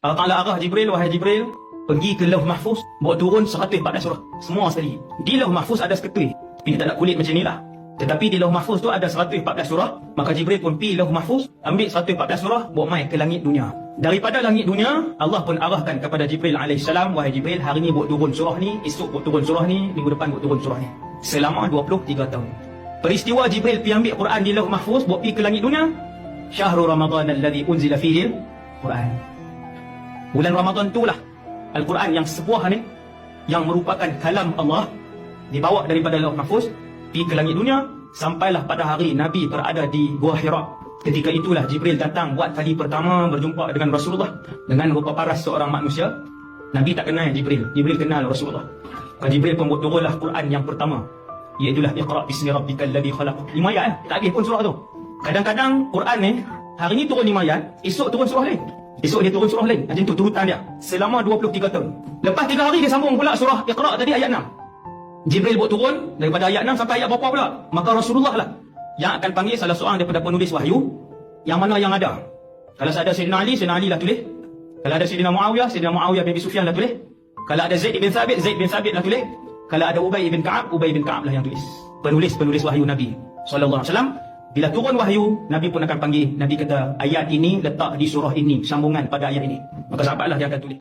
Allah Ta'ala arah Jibril, wahai Jibril, pergi ke Lauh Mahfuz, bawa turun 114 surah. Semua sekali. Di Lauh Mahfuz ada seketui. Tapi tak ada kulit macam ni lah. Tetapi di Lauh Mahfuz tu ada 114 surah. Maka Jibril pun pergi Lauh Mahfuz, ambil 114 surah, bawa mai ke langit dunia. Daripada langit dunia, Allah pun arahkan kepada Jibril AS, wahai Jibril, hari ni bawa turun surah ni, esok bawa turun surah ni, minggu depan bawa turun surah ni. Selama 23 tahun. Peristiwa Jibril pergi ambil Quran di Lauh Mahfuz, bawa pergi ke langit dunia. Syahrul Ramadan alladhi unzila fihi Quran. Bulan Ramadan itulah Al-Quran yang sebuah ni, yang merupakan kalam Allah, dibawa daripada Lauh Mahfuz pergi ke langit dunia, sampailah pada hari Nabi berada di Gua Hira. Ketika itulah Jibril datang buat kali pertama berjumpa dengan Rasulullah dengan rupa paras seorang manusia. Nabi tak kenal Jibril, Jibril kenal Rasulullah. Maka Jibril pun turunlah Quran yang pertama, iaitulah Iqra bismi rabbikal ladzi khalaq. 5 ayat, tak habis pun surah tu. Kadang-kadang Quran ni hari ni turun 5 ayat, esok turun surah lain. Esok dia turun surah lain. Macam tu turutan dia selama 23 tahun. Lepas 3 hari dia sambung pula surah Iqra tadi ayat 6. Jibril buat turun daripada ayat 6 sampai ayat berapa pula? Maka Rasulullah lah yang akan panggil salah seorang daripada penulis wahyu, yang mana yang ada. Kalau ada Sayyidina Ali lah tulis. Kalau ada Sayyidina Muawiyah bin Abi Sufyan lah tulis. Kalau ada Zaid bin Thabit lah tulis. Kalau ada Ubay bin Ka'ab lah yang tulis. Penulis wahyu Nabi sallallahu alaihi wasallam. Bila turun wahyu, Nabi pun akan panggil. Nabi kata, ayat ini letak di surah ini, sambungan pada ayat ini. Maka sahabatlah dia akan tulis.